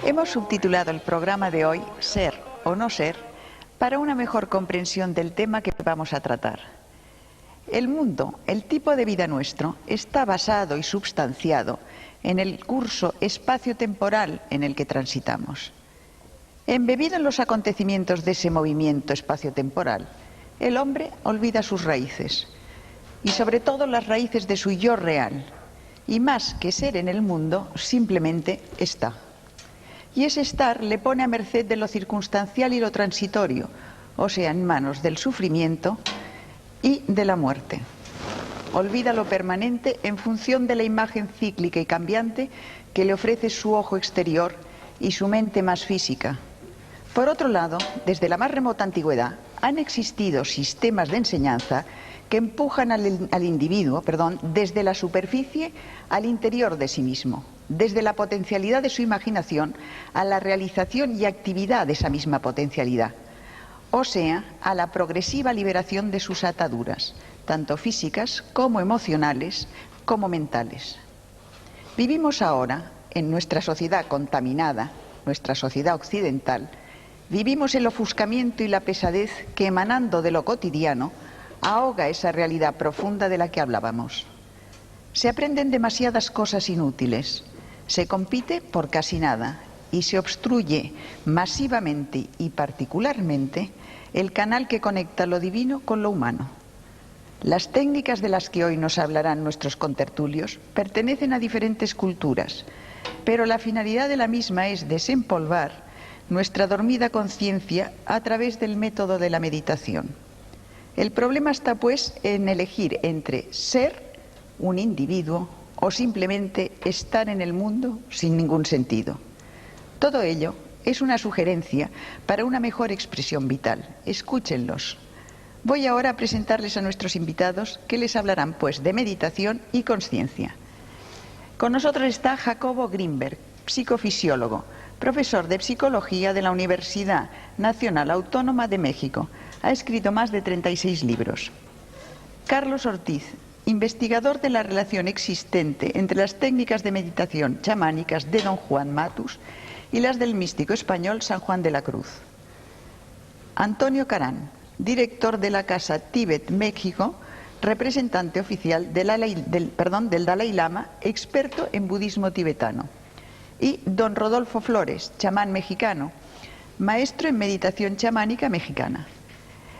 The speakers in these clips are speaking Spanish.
Hemos subtitulado el programa de hoy Ser o no ser para una mejor comprensión del tema que vamos a tratar. El mundo, el tipo de vida nuestro, está basado y substanciado en el curso espacio-temporal en el que transitamos. Embebido en los acontecimientos de ese movimiento espacio-temporal, el hombre olvida sus raíces y sobre todo las raíces de su yo real, y más que ser en el mundo, simplemente está. Y ese estar le pone a merced de lo circunstancial y lo transitorio, o sea, en manos del sufrimiento y de la muerte. Olvida lo permanente en función de la imagen cíclica y cambiante que le ofrece su ojo exterior y su mente más física. Por otro lado, desde la más remota antigüedad han existido sistemas de enseñanza que empujan al individuo, desde la superficie al interior de sí mismo, desde la potencialidad de su imaginación a la realización y actividad de esa misma potencialidad, o sea, a la progresiva liberación de sus ataduras, tanto físicas como emocionales como mentales. Vivimos ahora en nuestra sociedad contaminada, nuestra sociedad occidental, vivimos el ofuscamiento y la pesadez que, emanando de lo cotidiano, ahoga esa realidad profunda de la que hablábamos. Se aprenden demasiadas cosas inútiles, se compite por casi nada y se obstruye masivamente y particularmente el canal que conecta lo divino con lo humano. Las técnicas de las que hoy nos hablarán nuestros contertulios pertenecen a diferentes culturas, pero la finalidad de la misma es desempolvar nuestra dormida conciencia a través del método de la meditación. El problema está, pues, en elegir entre ser un individuo o simplemente estar en el mundo sin ningún sentido. Todo ello es una sugerencia para una mejor expresión vital. Escúchenlos. Voy ahora a presentarles a nuestros invitados, que les hablarán, pues, de meditación y conciencia. Con nosotros está Jacobo Grinberg, psicofisiólogo, profesor de Psicología de la Universidad Nacional Autónoma de México. Ha escrito más de 36 libros. Carlos Ortiz, investigador de la relación existente entre las técnicas de meditación chamánicas de don Juan Matus y las del místico español San Juan de la Cruz. Antonio Carán, director de la Casa Tíbet México, representante oficial del Dalai Lama, experto en budismo tibetano. Y don Rodolfo Flores, chamán mexicano, maestro en meditación chamánica mexicana.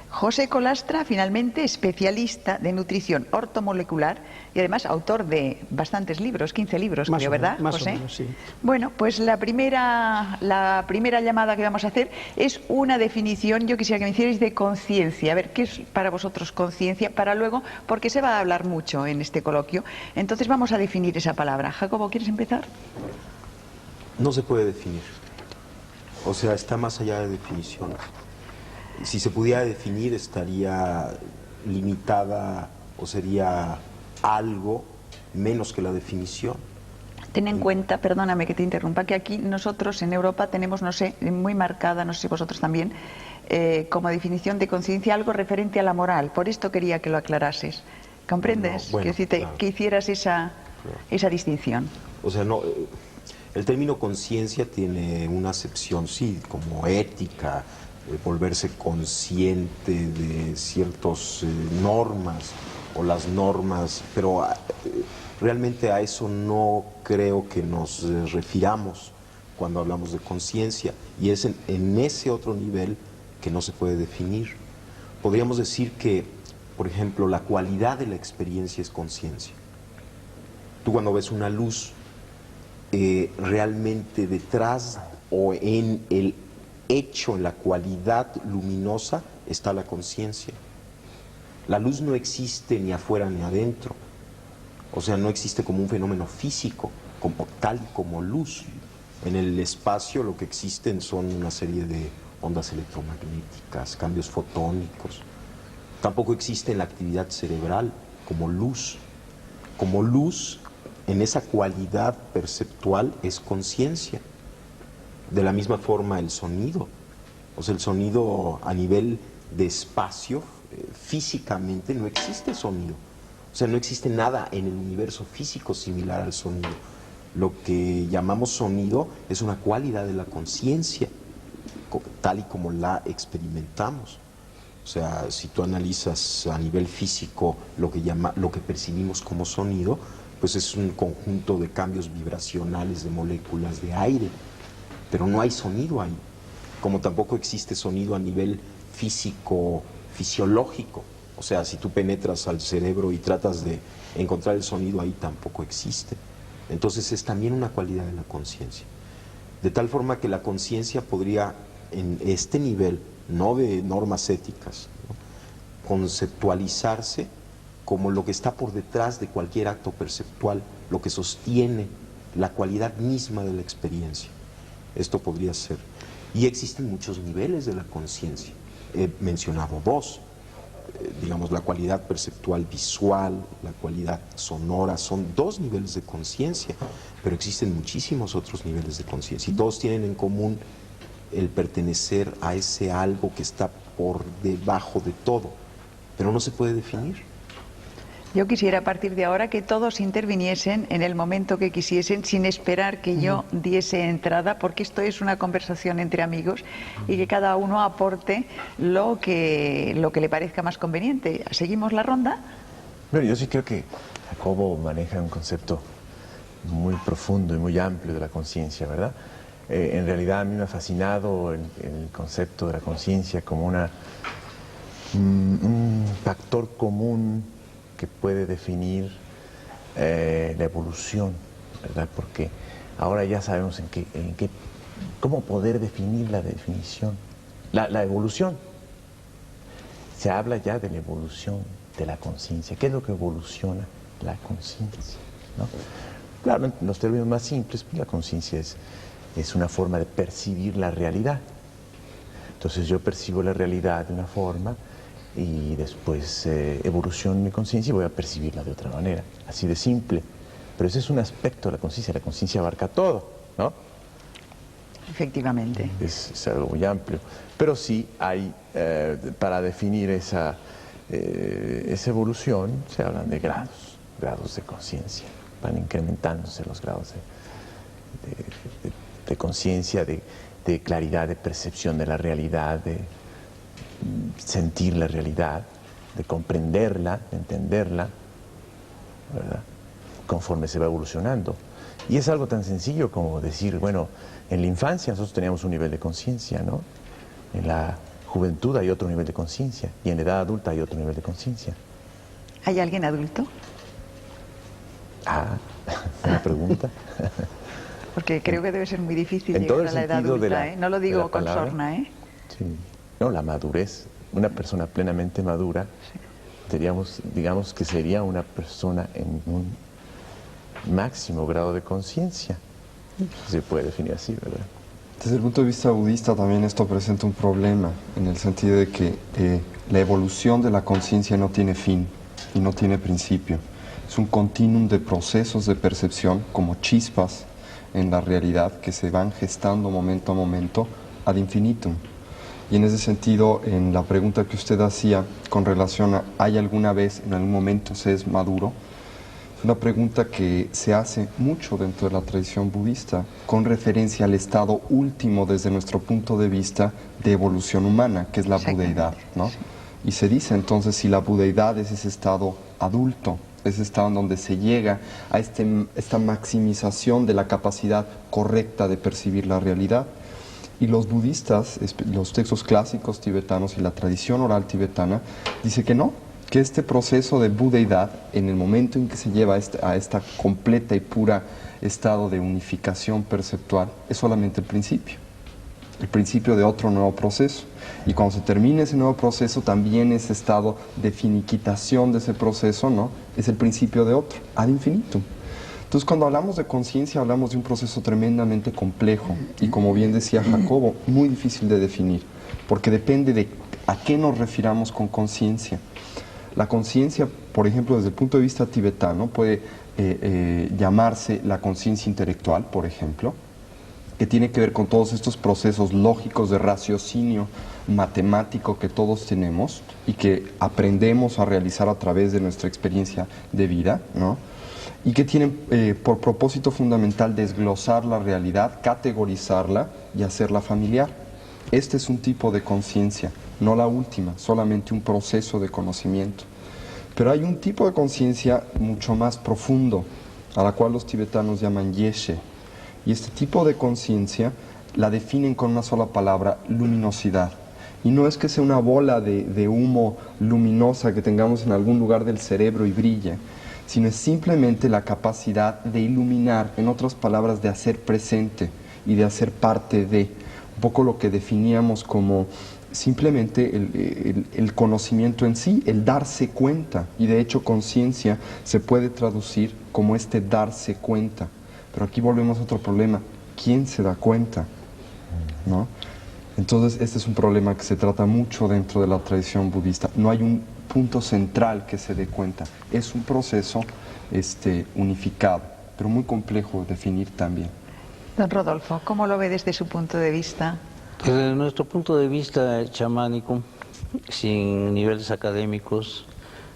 José Colastra, finalmente, especialista de nutrición ortomolecular y además autor de bastantes libros, 15 libros, creo, ¿verdad, más José? o menos, sí. Bueno, pues la primera llamada que vamos a hacer es una definición, yo quisiera que me hicierais, de conciencia. A ver, ¿qué es para vosotros conciencia? Para luego, porque se va a hablar mucho en este coloquio, entonces vamos a definir esa palabra. Jacobo, ¿quieres empezar? No se puede definir. O sea, está más allá de definiciones. Si se pudiera definir, estaría limitada o sería algo menos que la definición. Ten en cuenta, perdóname que te interrumpa, que aquí nosotros en Europa tenemos, no sé, muy marcada, no sé si vosotros también, como definición de conciencia algo referente a la moral. Por esto quería que lo aclarases. ¿Comprendes? Bueno, Claro. Que hicieras esa distinción. O sea, no, el término conciencia tiene una acepción, sí, como ética, volverse consciente de ciertas normas o las normas, pero realmente a eso no creo que nos refiramos cuando hablamos de conciencia, y es en ese otro nivel que no se puede definir. Podríamos decir que, por ejemplo, la cualidad de la experiencia es conciencia. Tú cuando ves una luz, realmente detrás o en el hecho, en la cualidad luminosa, está la conciencia. La luz no existe ni afuera ni adentro. O sea, no existe como un fenómeno físico, tal como luz. En el espacio lo que existen son una serie de ondas electromagnéticas, cambios fotónicos. Tampoco existe la actividad cerebral como luz. Como luz, en esa cualidad perceptual, es conciencia. De la misma forma el sonido. O sea, el sonido a nivel de espacio, físicamente no existe sonido. O sea, no existe nada en el universo físico similar al sonido. Lo que llamamos sonido es una cualidad de la conciencia, tal y como la experimentamos. O sea, si tú analizas a nivel físico lo que percibimos como sonido, pues es un conjunto de cambios vibracionales de moléculas de aire, pero no hay sonido ahí, como tampoco existe sonido a nivel físico, fisiológico. O sea, si tú penetras al cerebro y tratas de encontrar el sonido ahí, tampoco existe. Entonces es también una cualidad de la conciencia. De tal forma que la conciencia podría, en este nivel, no de normas éticas, ¿no?, conceptualizarse como lo que está por detrás de cualquier acto perceptual, lo que sostiene la cualidad misma de la experiencia. Esto podría ser. Y existen muchos niveles de la conciencia. He mencionado dos. Digamos, la cualidad perceptual visual, la cualidad sonora, son dos niveles de conciencia, pero existen muchísimos otros niveles de conciencia y todos tienen en común el pertenecer a ese algo que está por debajo de todo, pero no se puede definir. Yo quisiera a partir de ahora que todos interviniesen en el momento que quisiesen, sin esperar que yo diese entrada, porque esto es una conversación entre amigos y que cada uno aporte lo que le parezca más conveniente. ¿Seguimos la ronda? Bueno, yo sí creo que Jacobo maneja un concepto muy profundo y muy amplio de la conciencia, ¿verdad? En realidad a mí me ha fascinado el concepto de la conciencia como un factor común que puede definir la evolución, ¿verdad? Porque ahora ya sabemos cómo poder definir la definición, la evolución. Se habla ya de la evolución de la conciencia. ¿Qué es lo que evoluciona la conciencia, ¿no? Claro, en los términos más simples, pues la conciencia es una forma de percibir la realidad. Entonces yo percibo la realidad de una forma y después evoluciono mi conciencia y voy a percibirla de otra manera, así de simple. Pero ese es un aspecto de la conciencia abarca todo, ¿no? Efectivamente. Es algo muy amplio. Pero sí hay, para definir esa evolución, se hablan de grados de conciencia. Van incrementándose los grados de conciencia, de claridad, de percepción de la realidad, de sentir la realidad, de comprenderla, de entenderla, ¿verdad?, conforme se va evolucionando. Y es algo tan sencillo como decir, bueno, en la infancia nosotros teníamos un nivel de conciencia, ¿no? En la juventud hay otro nivel de conciencia y en la edad adulta hay otro nivel de conciencia. ¿Hay alguien adulto? Ah, una pregunta. Porque creo que debe ser muy difícil En llegar todo a la el edad sentido de adulta, la- No lo de digo la con palabra. sorna, ¿eh? Sí. No, la madurez. Una persona plenamente madura, digamos que sería una persona en un máximo grado de conciencia. Se puede definir así, ¿verdad? Desde el punto de vista budista también esto presenta un problema, en el sentido de que la evolución de la conciencia no tiene fin y no tiene principio. Es un continuum de procesos de percepción, como chispas en la realidad, que se van gestando momento a momento ad infinitum. Y en ese sentido, en la pregunta que usted hacía con relación a ¿hay alguna vez, en algún momento se es maduro?, es una pregunta que se hace mucho dentro de la tradición budista con referencia al estado último desde nuestro punto de vista de evolución humana, que es la budeidad, ¿no? Y se dice entonces si la budeidad es ese estado adulto, ese estado en donde se llega a esta maximización de la capacidad correcta de percibir la realidad. Y los budistas, los textos clásicos tibetanos y la tradición oral tibetana, dice que no, que este proceso de budeidad, en el momento en que se lleva a esta completa y pura estado de unificación perceptual, es solamente el principio de otro nuevo proceso. Y cuando se termine ese nuevo proceso, también ese estado de finiquitación de ese proceso, ¿no?, es el principio de otro, ad infinitum. Entonces, cuando hablamos de conciencia, hablamos de un proceso tremendamente complejo y, como bien decía Jacobo, muy difícil de definir, porque depende de a qué nos refiramos con conciencia. La conciencia, por ejemplo, desde el punto de vista tibetano, puede llamarse la conciencia intelectual, por ejemplo, que tiene que ver con todos estos procesos lógicos de raciocinio matemático que todos tenemos y que aprendemos a realizar a través de nuestra experiencia de vida, ¿no? y que tienen por propósito fundamental desglosar la realidad, categorizarla y hacerla familiar. Este es un tipo de conciencia, no la última, solamente un proceso de conocimiento. Pero hay un tipo de conciencia mucho más profundo, a la cual los tibetanos llaman yeshe. Y este tipo de conciencia la definen con una sola palabra: luminosidad. Y no es que sea una bola de humo luminosa que tengamos en algún lugar del cerebro y brille, sino es simplemente la capacidad de iluminar, en otras palabras, de hacer presente y de hacer parte de, un poco lo que definíamos como simplemente el conocimiento en sí, el darse cuenta. Y de hecho conciencia se puede traducir como este darse cuenta. Pero aquí volvemos a otro problema: ¿quién se da cuenta? ¿No? Entonces este es un problema que se trata mucho dentro de la tradición budista. No hay un punto central que se dé cuenta. Es un proceso unificado, pero muy complejo de definir también. Don Rodolfo, ¿cómo lo ve desde su punto de vista? Desde nuestro punto de vista chamánico, sin niveles académicos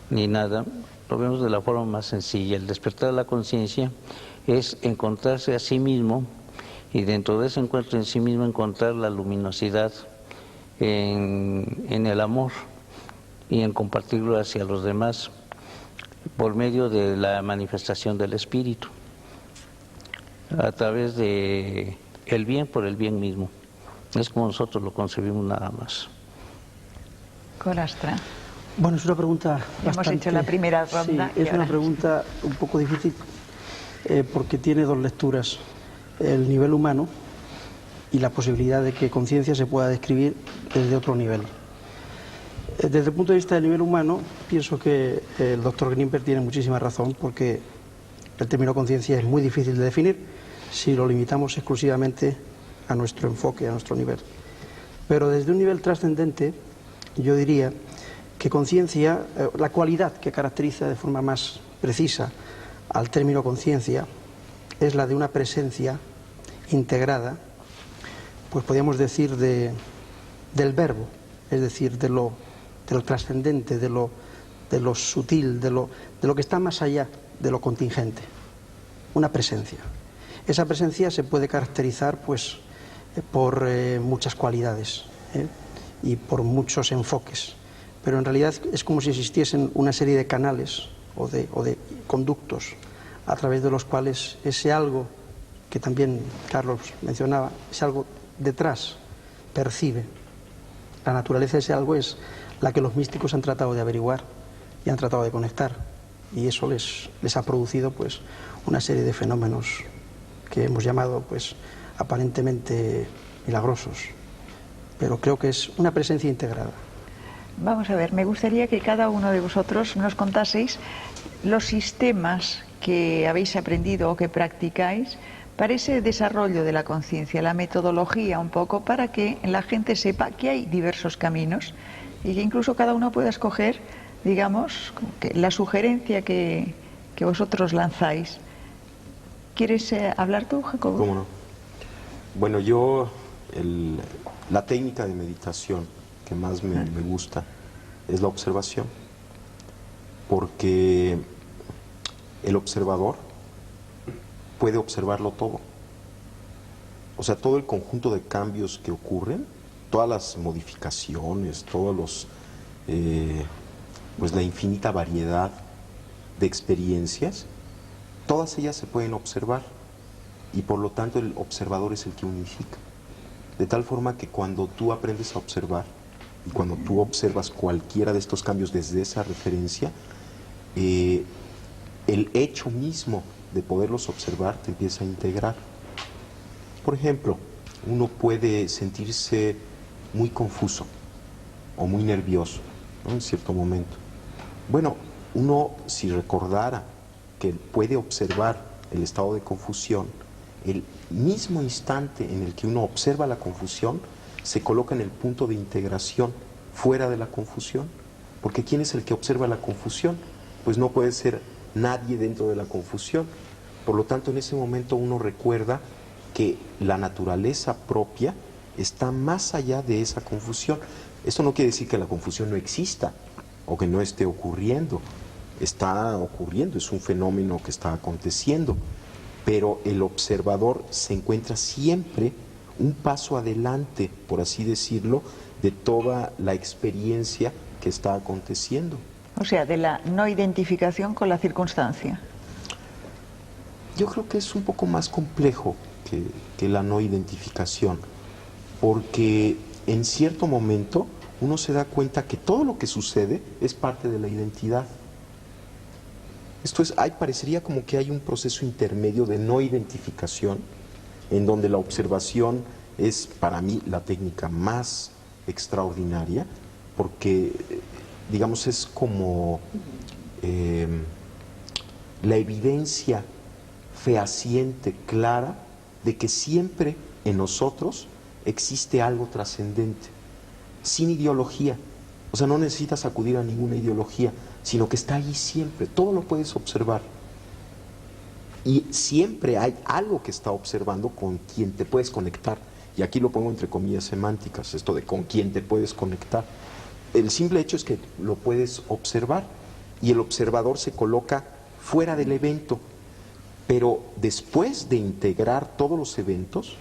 ni nada, lo vemos de la forma más sencilla. El despertar de la conciencia es encontrarse a sí mismo, y dentro de ese encuentro en sí mismo encontrar la luminosidad en el amor y en compartirlo hacia los demás por medio de la manifestación del espíritu, a través de el bien por el bien mismo. Es como nosotros lo concebimos, nada más. Colastra. Bueno, es una pregunta bastante... Hemos hecho la primera ronda. Sí, es una pregunta un poco difícil porque tiene dos lecturas: el nivel humano y la posibilidad de que conciencia se pueda describir desde otro nivel. Desde el punto de vista del nivel humano, pienso que el doctor Grimper tiene muchísima razón, porque el término conciencia es muy difícil de definir si lo limitamos exclusivamente a nuestro enfoque, a nuestro nivel. Pero desde un nivel trascendente, yo diría que conciencia, la cualidad que caracteriza de forma más precisa al término conciencia, es la de una presencia integrada, pues podríamos decir del verbo, es decir, de lo trascendente, de lo sutil, de lo que está más allá de lo contingente. Una presencia. Esa presencia se puede caracterizar pues por muchas cualidades y por muchos enfoques, pero en realidad es como si existiesen una serie de canales o de conductos a través de los cuales ese algo que también Carlos mencionaba, ese algo detrás percibe. La naturaleza de ese algo es la que los místicos han tratado de averiguar y han tratado de conectar, y eso les ha producido pues una serie de fenómenos que hemos llamado pues aparentemente milagrosos, pero creo que es una presencia integrada. Vamos a ver, me gustaría que cada uno de vosotros nos contaseis los sistemas que habéis aprendido o que practicáis para ese desarrollo de la conciencia, la metodología un poco, para que la gente sepa que hay diversos caminos y que incluso cada uno pueda escoger, digamos, la sugerencia que vosotros lanzáis. ¿Quieres hablar tú, Jacobo? ¿Cómo no? Bueno, yo la técnica de meditación que más me gusta es la observación, porque el observador puede observarlo todo. O sea, todo el conjunto de cambios que ocurren, todas las modificaciones, todos los pues la infinita variedad de experiencias, todas ellas se pueden observar, y por lo tanto el observador es el que unifica. De tal forma que cuando tú aprendes a observar y cuando tú observas cualquiera de estos cambios desde esa referencia, el hecho mismo de poderlos observar te empieza a integrar. Por ejemplo, uno puede sentirse muy confuso o muy nervioso, ¿no?, en cierto momento. Bueno, uno, si recordara que puede observar el estado de confusión, el mismo instante en el que uno observa la confusión, se coloca en el punto de integración fuera de la confusión. Porque ¿quién es el que observa la confusión? Pues no puede ser nadie dentro de la confusión. Por lo tanto, en ese momento uno recuerda que la naturaleza propia está más allá de esa confusión. Esto no quiere decir que la confusión no exista o que no esté ocurriendo, está ocurriendo, es un fenómeno que está aconteciendo, pero el observador se encuentra siempre un paso adelante, por así decirlo, de toda la experiencia que está aconteciendo. O sea, de la no identificación con la circunstancia. Yo creo que es un poco más complejo que la no identificación, porque en cierto momento uno se da cuenta que todo lo que sucede es parte de la identidad. Esto es, parecería como que hay un proceso intermedio de no identificación, en donde la observación es para mí la técnica más extraordinaria, porque, digamos, es como la evidencia fehaciente, clara, de que siempre en nosotros existe algo trascendente, sin ideología. O sea, no necesitas acudir a ninguna ideología, sino que está ahí siempre, todo lo puedes observar. Y siempre hay algo que está observando con quien te puedes conectar. Y aquí lo pongo entre comillas semánticas, esto de con quien te puedes conectar. El simple hecho es que lo puedes observar y el observador se coloca fuera del evento. Pero después de integrar todos los eventos,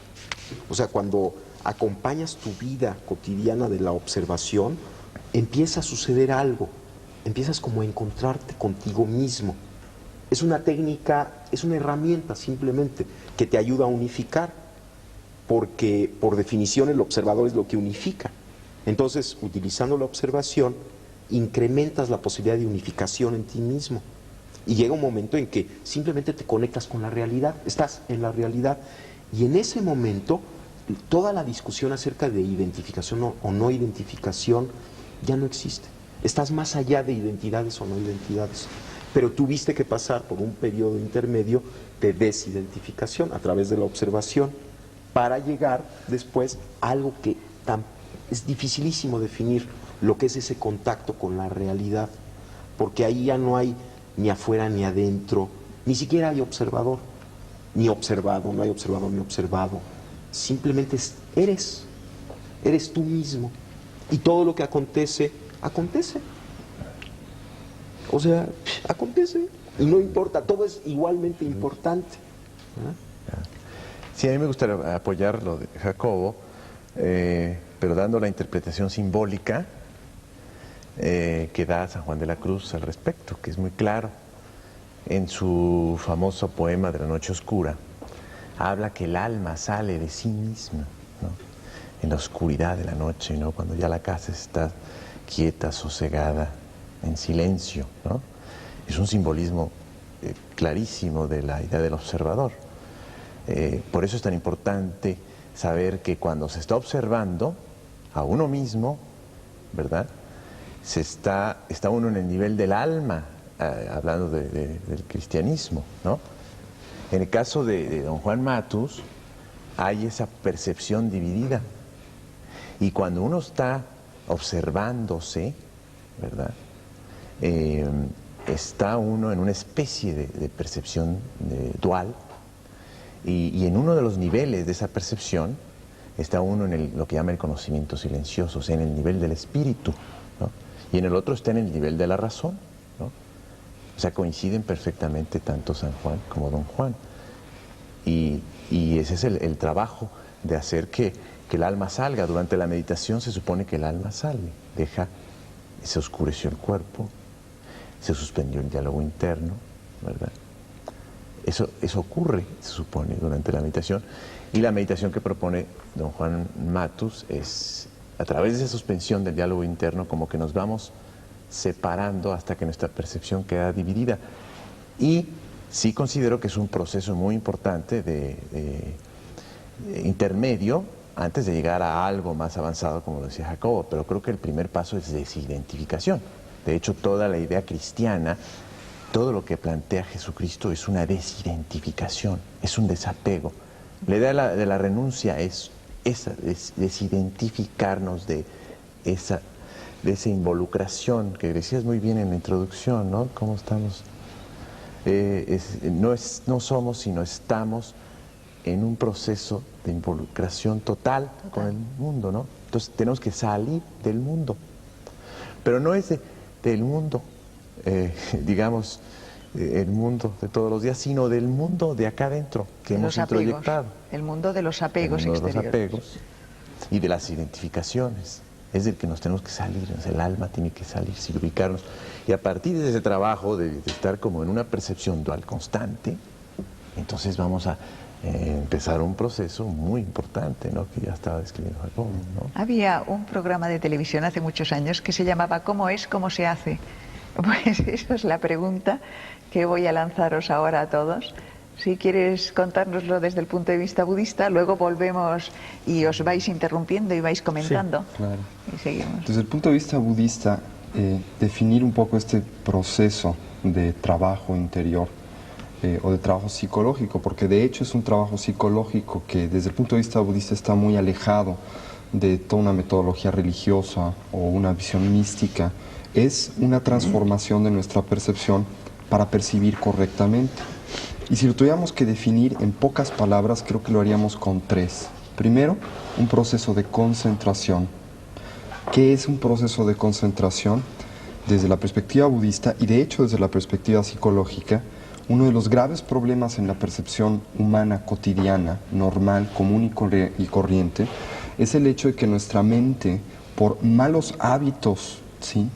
o sea, cuando acompañas tu vida cotidiana de la observación, empieza a suceder algo, empiezas como a encontrarte contigo mismo. Es una técnica, es una herramienta simplemente que te ayuda a unificar, porque por definición el observador es lo que unifica. Entonces, utilizando la observación, incrementas la posibilidad de unificación en ti mismo. Y llega un momento en que simplemente te conectas con la realidad, estás en la realidad. Y en ese momento, toda la discusión acerca de identificación o no identificación ya no existe. Estás más allá de identidades o no identidades. Pero tuviste que pasar por un periodo intermedio de desidentificación a través de la observación para llegar después a algo que es dificilísimo definir, lo que es ese contacto con la realidad. Porque ahí ya no hay ni afuera ni adentro, ni siquiera hay observador, ni observado, no hay observador ni observado. Simplemente eres tú mismo. Y todo lo que acontece, acontece. O sea, acontece. Y no importa, todo es igualmente importante. Sí, a mí me gustaría apoyar lo de Jacobo, pero dando la interpretación simbólica que da San Juan de la Cruz al respecto, que es muy claro. En su famoso poema de la Noche Oscura, habla que el alma sale de sí misma, ¿no? En la oscuridad de la noche, ¿no? Cuando ya la casa está quieta, sosegada, en silencio, ¿no? Es un simbolismo clarísimo de la idea del observador. Por eso es tan importante saber que cuando se está observando a uno mismo, ¿verdad?, está uno en el nivel del alma, hablando del cristianismo, ¿no? En el caso de don Juan Matus, hay esa percepción dividida. Y cuando uno está observándose, ¿verdad?, está uno en una especie de percepción dual, y en uno de los niveles de esa percepción está uno en lo que llama el conocimiento silencioso, o sea, en el nivel del espíritu, ¿no? Y en el otro está en el nivel de la razón, ¿no? O sea, coinciden perfectamente tanto San Juan como don Juan. Y ese es el trabajo de hacer que el alma salga. Durante la meditación se supone que el alma sale, se oscureció el cuerpo, se suspendió el diálogo interno, ¿verdad? Eso ocurre, se supone, durante la meditación. Y la meditación que propone don Juan Matus es, a través de esa suspensión del diálogo interno, como que nos vamos separando hasta que nuestra percepción queda dividida. Y sí considero que es un proceso muy importante de intermedio antes de llegar a algo más avanzado, como lo decía Jacobo, pero creo que el primer paso es desidentificación. De hecho, toda la idea cristiana, todo lo que plantea Jesucristo es una desidentificación, es un desapego. La idea de la renuncia es desidentificarnos de esa involucración que decías muy bien en la introducción, ¿no? ¿Cómo estamos? No somos, sino estamos en un proceso de involucración total con el mundo, ¿no? Entonces tenemos que salir del mundo, pero no es del mundo digamos, el mundo de todos los días, sino del mundo de acá adentro que hemos introyectado. El mundo de los apegos El mundo de los exteriores. apegos y de las identificaciones. Es del que nos tenemos que salir, el alma tiene que salirse y ubicarnos. Y a partir de ese trabajo de estar como en una percepción dual constante, entonces vamos a empezar un proceso muy importante, ¿no? Que ya estaba describiendo Jacobo, ¿no? Había un programa de televisión hace muchos años que se llamaba ¿Cómo es, cómo se hace? Pues esa es la pregunta que voy a lanzaros ahora a todos. Si quieres contárnoslo desde el punto de vista budista, luego volvemos y os vais interrumpiendo y vais comentando. Sí, claro. Y seguimos. Desde el punto de vista budista, definir un poco este proceso de trabajo interior o de trabajo psicológico, porque de hecho es un trabajo psicológico que desde el punto de vista budista está muy alejado de toda una metodología religiosa o una visión mística, es una transformación de nuestra percepción para percibir correctamente. Y si lo tuviéramos que definir en pocas palabras, creo que lo haríamos con 3. Primero, un proceso de concentración. ¿Qué es un proceso de concentración? Desde la perspectiva budista y de hecho desde la perspectiva psicológica, uno de los graves problemas en la percepción humana cotidiana, normal, común y corriente, es el hecho de que nuestra mente, por malos hábitos, ¿sí?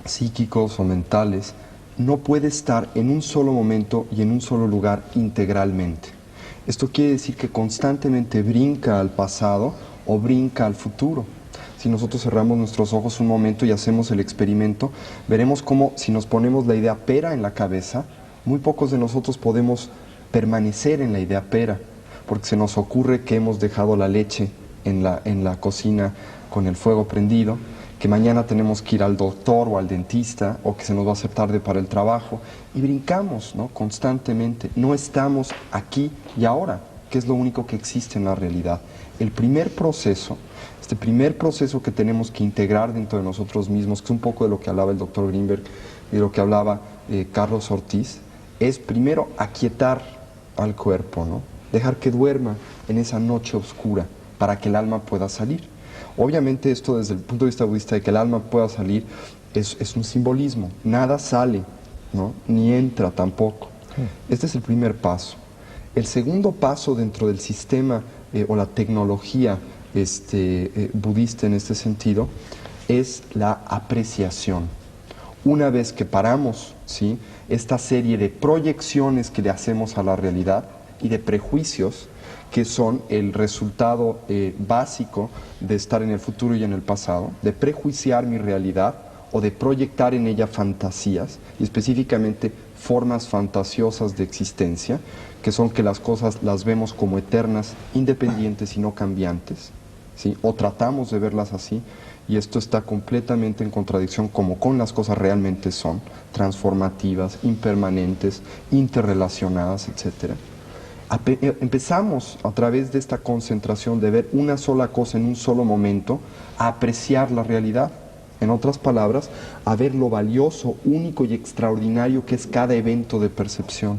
Psíquicos o mentales, no puede estar en un solo momento y en un solo lugar integralmente. Esto quiere decir que constantemente brinca al pasado o brinca al futuro. Si nosotros cerramos nuestros ojos un momento y hacemos el experimento, veremos cómo si nos ponemos la idea pera en la cabeza, muy pocos de nosotros podemos permanecer en la idea pera, porque se nos ocurre que hemos dejado la leche en la cocina con el fuego prendido, que mañana tenemos que ir al doctor o al dentista, o que se nos va a hacer tarde para el trabajo, y brincamos, ¿no? Constantemente. No estamos aquí y ahora, que es lo único que existe en la realidad. El primer proceso, este primer proceso que tenemos que integrar dentro de nosotros mismos, que es un poco de lo que hablaba el doctor Greenberg y de lo que hablaba Carlos Ortiz, es primero aquietar al cuerpo, ¿no? Dejar que duerma en esa noche oscura para que el alma pueda salir. Obviamente esto desde el punto de vista budista de que el alma pueda salir es un simbolismo. Nada sale, ¿no? Ni entra tampoco. Este es el primer paso. El segundo paso dentro del sistema o la tecnología budista en este sentido es la apreciación. Una vez que paramos, ¿sí?, esta serie de proyecciones que le hacemos a la realidad y de prejuicios que son el resultado básico de estar en el futuro y en el pasado, de prejuiciar mi realidad o de proyectar en ella fantasías, y específicamente formas fantasiosas de existencia, que son que las cosas las vemos como eternas, independientes y no cambiantes, ¿sí? O tratamos de verlas así, y esto está completamente en contradicción como con las cosas realmente son, transformativas, impermanentes, interrelacionadas, etcétera. Empezamos a través de esta concentración de ver una sola cosa en un solo momento a apreciar la realidad. En otras palabras, a ver lo valioso, único y extraordinario que es cada evento de percepción.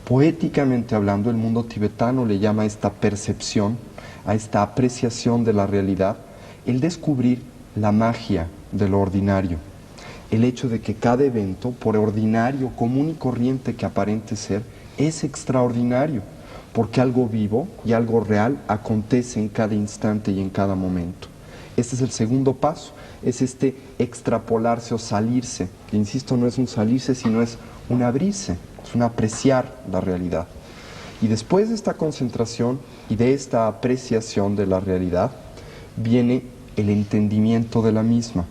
Poéticamente hablando, el mundo tibetano le llama a esta percepción, a esta apreciación de la realidad, el descubrir la magia de lo ordinario. El hecho de que cada evento, por ordinario, común y corriente que aparente ser, es extraordinario, porque algo vivo y algo real acontece en cada instante y en cada momento. Este es el segundo paso, es este extrapolarse o salirse, que insisto, no es un salirse, sino es un abrirse, es un apreciar la realidad. Y después de esta concentración y de esta apreciación de la realidad, viene el entendimiento de la misma.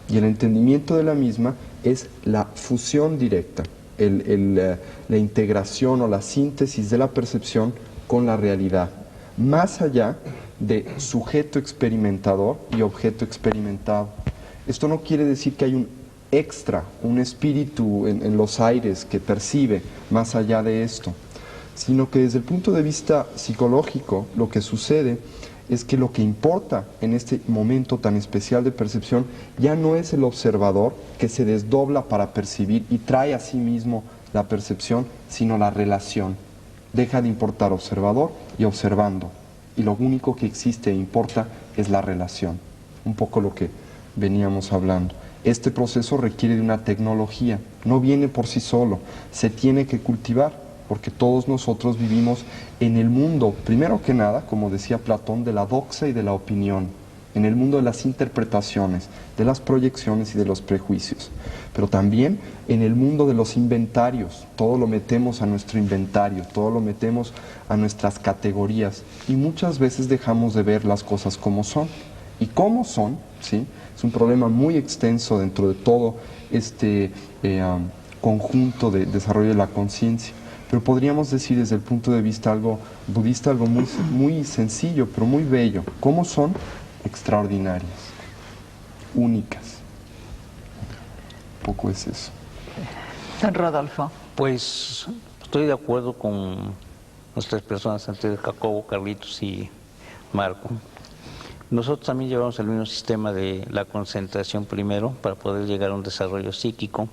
Y el entendimiento de la misma es la fusión directa, la integración o la síntesis de la percepción con la realidad, más allá de sujeto experimentador y objeto experimentado. Esto no quiere decir que hay un extra, un espíritu en los aires que percibe más allá de esto, sino que desde el punto de vista psicológico lo que sucede es que lo que importa en este momento tan especial de percepción ya no es el observador que se desdobla para percibir y trae a sí mismo la percepción, sino la relación. Deja de importar observador y observando, y lo único que existe e importa es la relación. Un poco lo que veníamos hablando. Este proceso requiere de una tecnología, no viene por sí solo, se tiene que cultivar, porque todos nosotros vivimos en el mundo, primero que nada, como decía Platón, de la doxa y de la opinión, en el mundo de las interpretaciones, de las proyecciones y de los prejuicios, pero también en el mundo de los inventarios. Todo lo metemos a nuestro inventario, todo lo metemos a nuestras categorías y muchas veces dejamos de ver las cosas como son. Y cómo son, ¿sí? Es un problema muy extenso dentro de todo este conjunto de desarrollo de la conciencia. Pero podríamos decir desde el punto de vista algo budista, algo muy, muy sencillo, pero muy bello. ¿Cómo son? Extraordinarias, únicas. Un poco es eso. Don Rodolfo. Pues estoy de acuerdo con nuestras personas anteriores, Jacobo, Carlitos y Marco. Nosotros también llevamos el mismo sistema de la concentración primero para poder llegar a un desarrollo psíquico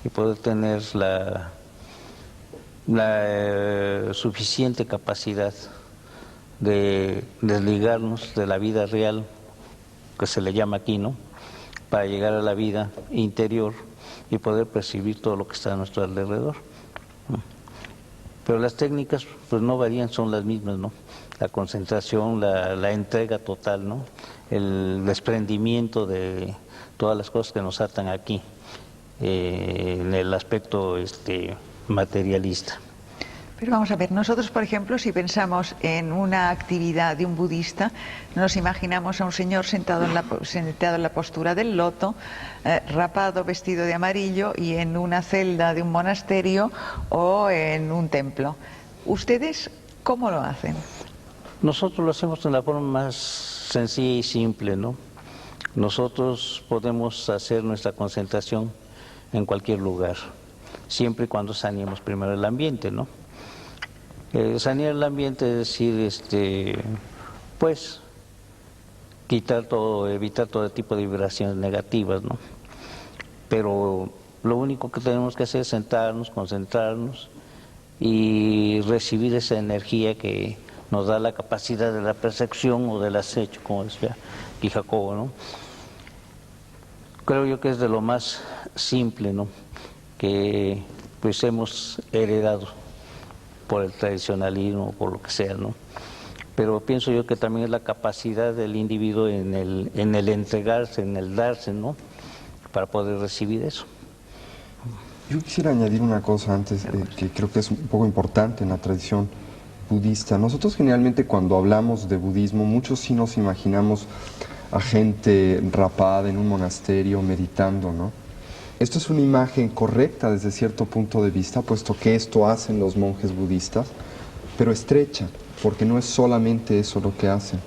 y poder tener la suficiente capacidad de desligarnos de la vida real, que se le llama aquí, ¿no?, para llegar a la vida interior y poder percibir todo lo que está a nuestro alrededor. Pero las técnicas pues no varían, son las mismas, ¿no? La concentración, la entrega total, ¿no?, el desprendimiento de todas las cosas que nos atan aquí, en el aspecto materialista. Pero vamos a ver, nosotros, por ejemplo, si pensamos en una actividad de un budista, nos imaginamos a un señor sentado en la postura del loto, rapado, vestido de amarillo y en una celda de un monasterio o en un templo. ¿Ustedes cómo lo hacen? Nosotros lo hacemos de la forma más sencilla y simple, ¿no? Nosotros podemos hacer nuestra concentración en cualquier lugar, siempre y cuando saneemos primero el ambiente, ¿no? Sanear el ambiente es decir, pues, evitar todo tipo de vibraciones negativas, ¿no? Pero lo único que tenemos que hacer es sentarnos, concentrarnos y recibir esa energía que nos da la capacidad de la percepción o del acecho, como decía aquí Jacobo, ¿no? Creo yo que es de lo más simple, ¿no?, que pues hemos heredado por el tradicionalismo, por lo que sea, ¿no? Pero pienso yo que también es la capacidad del individuo en el entregarse, en el darse, ¿no?, para poder recibir eso. Yo quisiera añadir una cosa antes, que creo que es un poco importante en la tradición budista. Nosotros generalmente cuando hablamos de budismo, muchos sí nos imaginamos a gente rapada en un monasterio meditando, ¿no? Esto es una imagen correcta desde cierto punto de vista, puesto que esto hacen los monjes budistas, pero estrecha, porque no es solamente eso lo que hacen.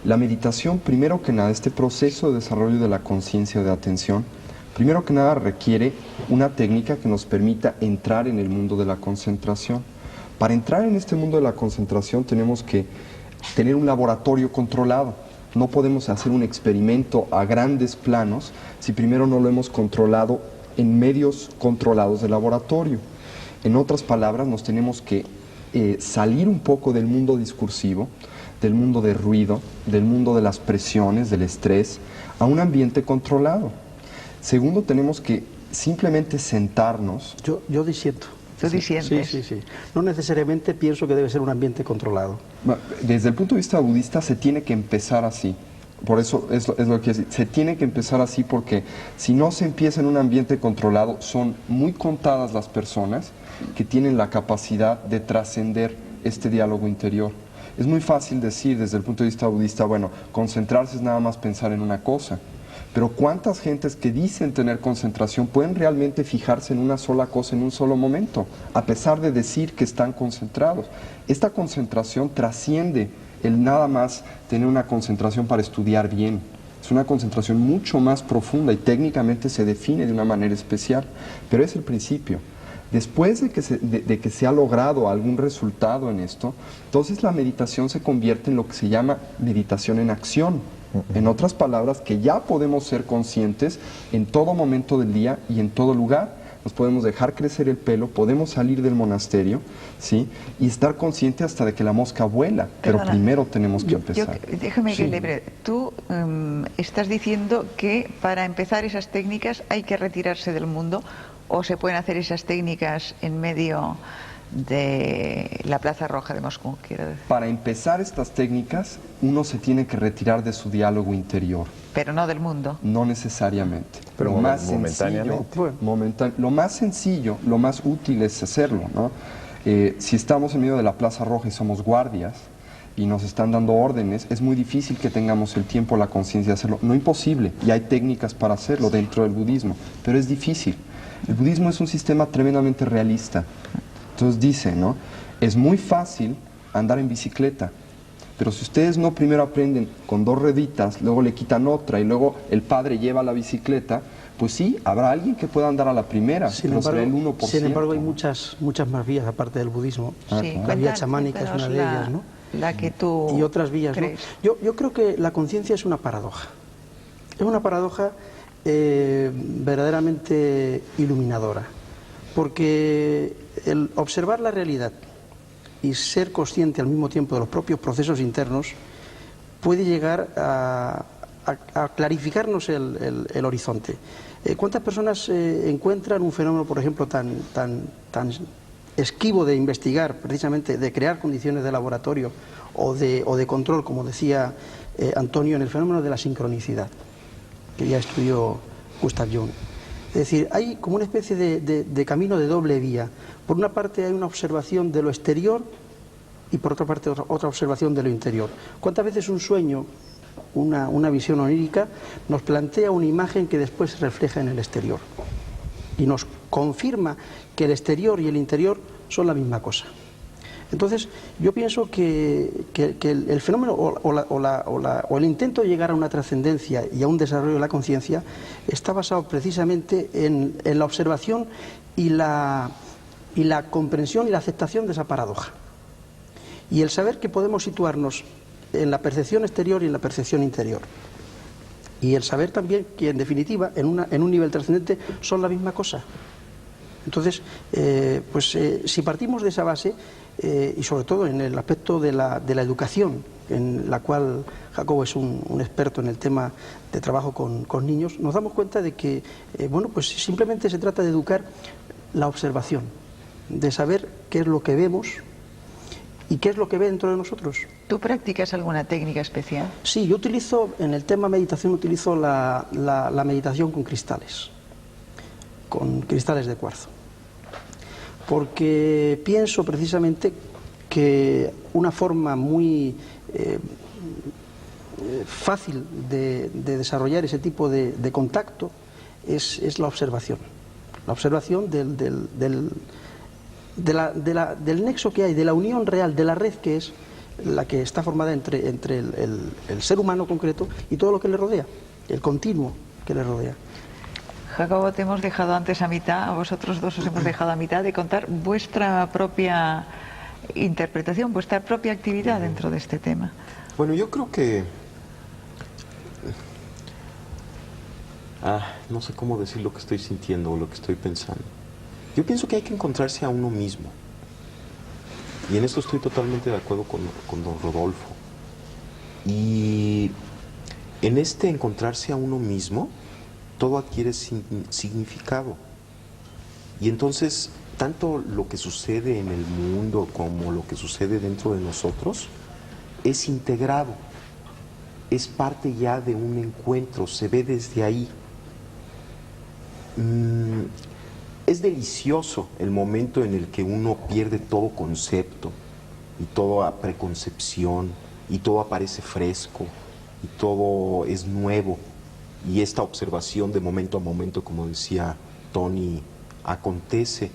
La meditación, primero que nada, este proceso de desarrollo de la conciencia de atención, primero que nada requiere una técnica que nos permita entrar en el mundo de la concentración. Para entrar en este mundo de la concentración tenemos que tener un laboratorio controlado. No podemos hacer un experimento a grandes planos si primero no lo hemos controlado en medios controlados de laboratorio. En otras palabras, nos tenemos que salir un poco del mundo discursivo, del mundo de ruido, del mundo de las presiones, del estrés, a un ambiente controlado. Segundo, tenemos que simplemente sentarnos. Yo disiento. ¿Tú disientes? Sí. No necesariamente pienso que debe ser un ambiente controlado. Desde el punto de vista budista se tiene que empezar así. Por eso es lo que quiero decir. Se tiene que empezar así porque si no se empieza en un ambiente controlado, son muy contadas las personas que tienen la capacidad de trascender este diálogo interior. Es muy fácil decir desde el punto de vista budista, bueno, concentrarse es nada más pensar en una cosa. Pero ¿cuántas gentes que dicen tener concentración pueden realmente fijarse en una sola cosa en un solo momento, a pesar de decir que están concentrados? Esta concentración trasciende el nada más tener una concentración para estudiar bien. Es una concentración mucho más profunda y técnicamente se define de una manera especial, pero es el principio. Después de que se ha logrado algún resultado en esto, entonces la meditación se convierte en lo que se llama meditación en acción. En otras palabras, que ya podemos ser conscientes en todo momento del día y en todo lugar, nos podemos dejar crecer el pelo, podemos salir del monasterio, ¿sí? Y estar consciente hasta de que la mosca vuela, pero Perdona, primero tenemos que empezar. Déjame que le breve. Tú estás diciendo que para empezar esas técnicas hay que retirarse del mundo, o se pueden hacer esas técnicas en medio de la Plaza Roja de Moscú, quiero decir. Para empezar estas técnicas, uno se tiene que retirar de su diálogo interior. Pero no del mundo. No necesariamente. Pero lo más momentáneamente. sencillo, lo más sencillo, lo más útil es hacerlo, ¿no? Si estamos en medio de la Plaza Roja y somos guardias y nos están dando órdenes, es muy difícil que tengamos el tiempo, la conciencia de hacerlo. No imposible, y hay técnicas para hacerlo dentro del budismo, pero es difícil. El budismo es un sistema tremendamente realista. Entonces dice, ¿no? Es muy fácil andar en bicicleta, pero si ustedes no primero aprenden con 2 rueditas, luego le quitan otra y luego el padre lleva la bicicleta, pues sí, habrá alguien que pueda andar a la primera, pero será el 1%. Sin embargo, hay muchas más vías aparte del budismo. Sí, La vía chamánica es una de ellas, ¿no? La que tú y otras vías, ¿no? crees. Yo creo que la conciencia es una paradoja. Es una paradoja verdaderamente iluminadora, porque el observar la realidad y ser consciente al mismo tiempo de los propios procesos internos puede llegar a clarificarnos el horizonte. ¿Cuántas personas encuentran un fenómeno, por ejemplo, tan esquivo de investigar, precisamente de crear condiciones de laboratorio o de control, como decía Antonio, en el fenómeno de la sincronicidad, que ya estudió Gustav Jung? Es decir, hay como una especie de camino de doble vía. Por una parte hay una observación de lo exterior y por otra parte otra observación de lo interior. ¿Cuántas veces un sueño, una visión onírica, nos plantea una imagen que después se refleja en el exterior? Y nos confirma que el exterior y el interior son la misma cosa. Entonces, yo pienso que el fenómeno o el intento de llegar a una trascendencia y a un desarrollo de la conciencia está basado precisamente en la observación y la comprensión y la aceptación de esa paradoja. Y el saber que podemos situarnos en la percepción exterior y en la percepción interior. Y el saber también que, en definitiva, en un nivel trascendente son la misma cosa. Entonces, si partimos de esa base, y sobre todo en el aspecto de la educación, en la cual Jacobo es un experto en el tema de trabajo con niños, nos damos cuenta de que, simplemente se trata de educar la observación, de saber qué es lo que vemos y qué es lo que ve dentro de nosotros. ¿Tú practicas alguna técnica especial? Sí, yo utilizo, en el tema meditación, utilizo la meditación con cristales de cuarzo. Porque pienso precisamente que una forma muy fácil de desarrollar ese tipo de contacto es la observación. La observación del nexo que hay, de la unión real, de la red que es la que está formada entre el ser humano concreto y todo lo que le rodea, el continuo que le rodea. Jacobo, te hemos dejado antes a mitad, a vosotros dos os hemos dejado a mitad de contar vuestra propia interpretación, vuestra propia actividad dentro de este tema. Bueno, yo creo que... no sé cómo decir lo que estoy sintiendo o lo que estoy pensando. Yo pienso que hay que encontrarse a uno mismo. Y en esto estoy totalmente de acuerdo con don Rodolfo. Y en este encontrarse a uno mismo, todo adquiere significado. Y entonces, tanto lo que sucede en el mundo como lo que sucede dentro de nosotros es integrado, es parte ya de un encuentro, se ve desde ahí. Es delicioso el momento en el que uno pierde todo concepto y toda preconcepción y todo aparece fresco y todo es nuevo. Y esta observación de momento a momento, como decía Tony, acontece.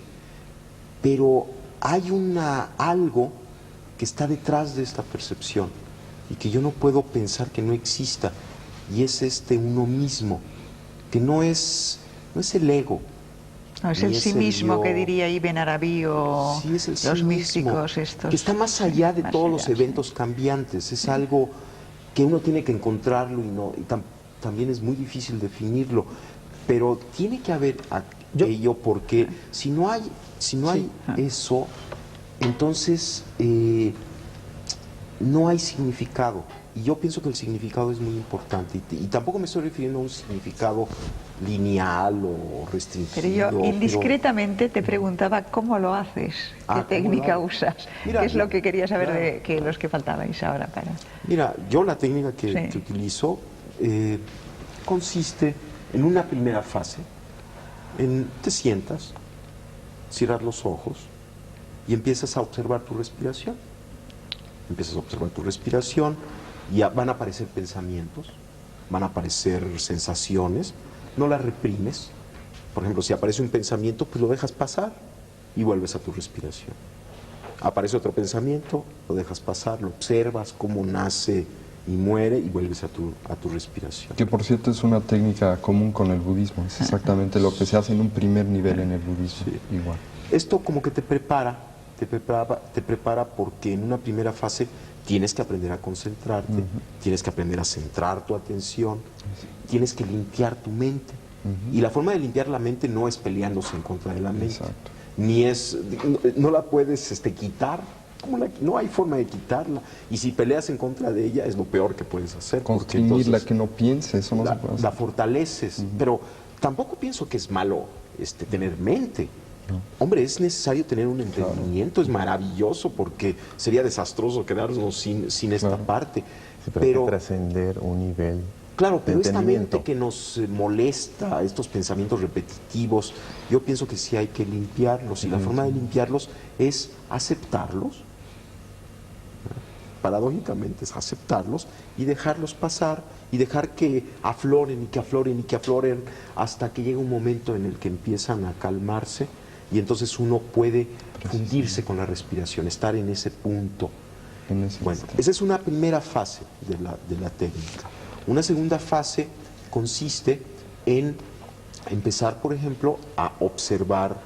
Pero hay algo que está detrás de esta percepción y que yo no puedo pensar que no exista. Y es uno mismo, que no es el ego. No, es el sí mismo que diría Ibn Arabi o sí, es el los sí místicos mismo, estos. que está más allá de Más todos allá, los eventos cambiantes. Es algo que uno tiene que encontrarlo y también es muy difícil definirlo, pero tiene que haber ello, porque si no hay eso, entonces no hay significado. Y yo pienso que el significado es muy importante. Y tampoco me estoy refiriendo a un significado lineal o restringido. Pero yo indiscretamente te preguntaba cómo lo haces, qué técnica usas, Mira, qué es lo que quería saber claro. de que los que faltabais ahora para... Mira, yo la técnica que utilizo consiste en una primera fase, te sientas, cierras los ojos y empiezas a observar tu respiración. Empiezas a observar tu respiración y van a aparecer pensamientos, van a aparecer sensaciones, no las reprimes. Por ejemplo, si aparece un pensamiento, pues lo dejas pasar y vuelves a tu respiración. Aparece otro pensamiento, lo dejas pasar, lo observas cómo nace y muere y vuelves a tu respiración. Que por cierto es una técnica común con el budismo, es exactamente lo que se hace en un primer nivel en el budismo, igual. Esto como que te prepara porque en una primera fase tienes que aprender a concentrarte, tienes que aprender a centrar tu atención, tienes que limpiar tu mente. Y la forma de limpiar la mente no es peleándose en contra de la mente. Exacto. Ni es, no la puedes quitar, no hay forma de quitarla. Y si peleas en contra de ella es lo peor que puedes hacer. Constreñirla, que no piense, eso no se puede hacer. La fortaleces, pero tampoco pienso que es malo tener mente. Hombre, es necesario tener un entendimiento, es maravilloso, porque sería desastroso quedarnos sin esta parte. Sí, pero hay que trascender un nivel. Claro, pero esta mente que nos molesta, estos pensamientos repetitivos, yo pienso que sí hay que limpiarlos, y la forma de limpiarlos es aceptarlos, paradójicamente es aceptarlos y dejarlos pasar, y dejar que afloren y que afloren y que afloren hasta que llega un momento en el que empiezan a calmarse, y entonces uno puede fundirse con la respiración, estar en ese punto. Bueno, esa es una primera fase de la técnica. Una segunda fase consiste en empezar, por ejemplo, a observar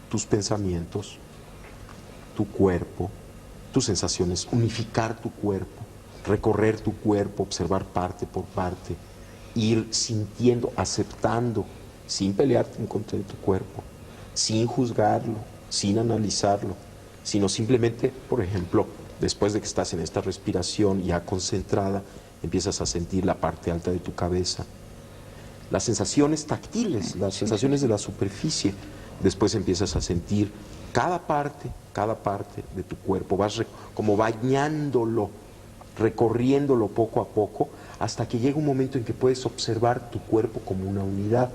tus pensamientos, tu cuerpo, tus sensaciones, unificar tu cuerpo, recorrer tu cuerpo, observar parte por parte, ir sintiendo, aceptando, sin pelearte en contra de tu cuerpo, sin juzgarlo, sin analizarlo, sino simplemente, por ejemplo, después de que estás en esta respiración ya concentrada, empiezas a sentir la parte alta de tu cabeza, las sensaciones táctiles, las sensaciones de la superficie. Después empiezas a sentir cada parte de tu cuerpo, vas como bañándolo, recorriéndolo poco a poco, hasta que llega un momento en que puedes observar tu cuerpo como una unidad.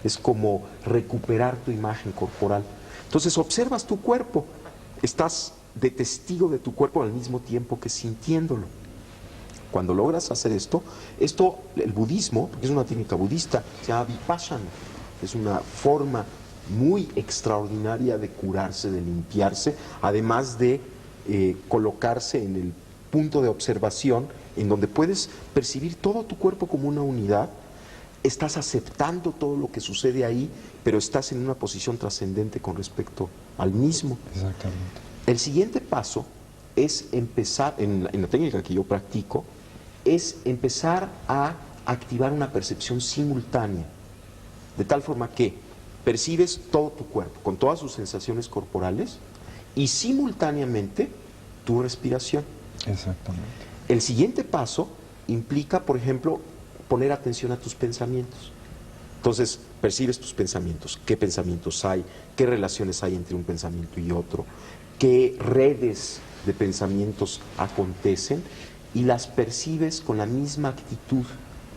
Es como recuperar tu imagen corporal. Entonces observas tu cuerpo, estás de testigo de tu cuerpo al mismo tiempo que sintiéndolo. Cuando logras hacer esto, el budismo, porque es una técnica budista, se llama vipassana, es una forma muy extraordinaria de curarse, de limpiarse, además de colocarse en el punto de observación en donde puedes percibir todo tu cuerpo como una unidad, estás aceptando todo lo que sucede ahí, pero estás en una posición trascendente con respecto al mismo. Exactamente. El siguiente paso es empezar, en la técnica que yo practico, es empezar a activar una percepción simultánea, de tal forma que percibes todo tu cuerpo, con todas sus sensaciones corporales, y simultáneamente tu respiración. Exactamente. El siguiente paso implica, por ejemplo, poner atención a tus pensamientos. Entonces, percibes tus pensamientos, qué pensamientos hay, qué relaciones hay entre un pensamiento y otro, qué redes de pensamientos acontecen, y las percibes con la misma actitud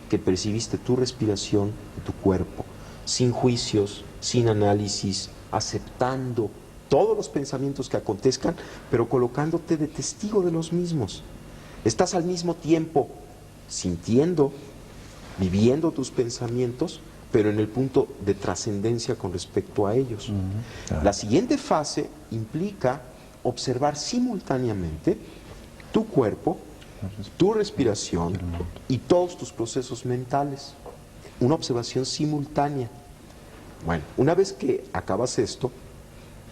que percibiste tu respiración y tu cuerpo, sin juicios, sin análisis, aceptando todos los pensamientos que acontezcan, pero colocándote de testigo de los mismos. Estás al mismo tiempo sintiendo, viviendo tus pensamientos, pero en el punto de trascendencia con respecto a ellos. La siguiente fase implica observar simultáneamente tu cuerpo, tu respiración y todos tus procesos mentales. Una observación simultánea. Bueno, una vez que acabas esto,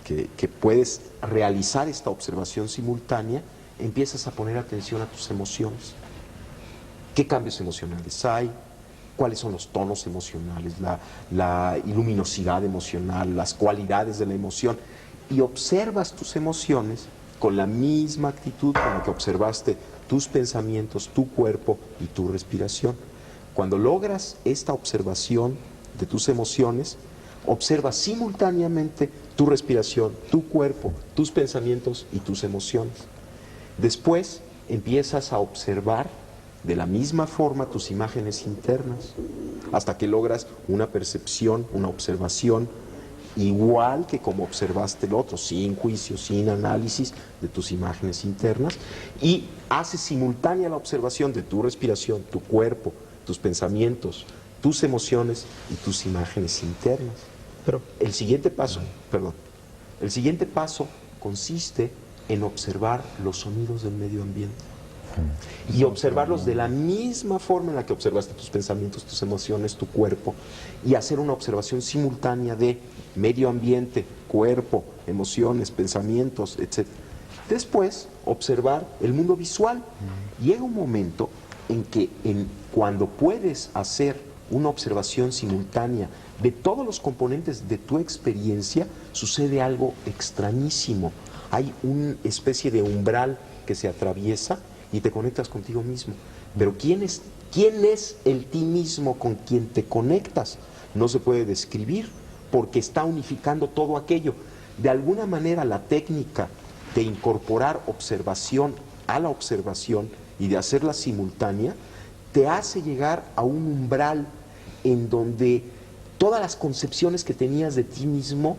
que puedes realizar esta observación simultánea, empiezas a poner atención a tus emociones. ¿Qué cambios emocionales hay? cuáles son los tonos emocionales, la luminosidad emocional, las cualidades de la emoción, y observas tus emociones con la misma actitud con la que observaste tus pensamientos, tu cuerpo y tu respiración. Cuando logras esta observación de tus emociones, observas simultáneamente tu respiración, tu cuerpo, tus pensamientos y tus emociones. Después empiezas a observar de la misma forma tus imágenes internas, hasta que logras una percepción, una observación igual que como observaste el otro, sin juicio, sin análisis de tus imágenes internas, y haces simultánea la observación de tu respiración, tu cuerpo, tus pensamientos, tus emociones y tus imágenes internas. Pero El siguiente paso consiste en observar los sonidos del medio ambiente y observarlos de la misma forma en la que observaste tus pensamientos, tus emociones, tu cuerpo, y hacer una observación simultánea de medio ambiente, cuerpo, emociones, pensamientos, etc. Después, observar el mundo visual. Llega un momento en que cuando puedes hacer una observación simultánea de todos los componentes de tu experiencia, sucede algo extrañísimo. Hay una especie de umbral que se atraviesa y te conectas contigo mismo. Pero ¿quién es el ti mismo con quien te conectas? No se puede describir porque está unificando todo aquello. De alguna manera la técnica de incorporar observación a la observación y de hacerla simultánea te hace llegar a un umbral en donde todas las concepciones que tenías de ti mismo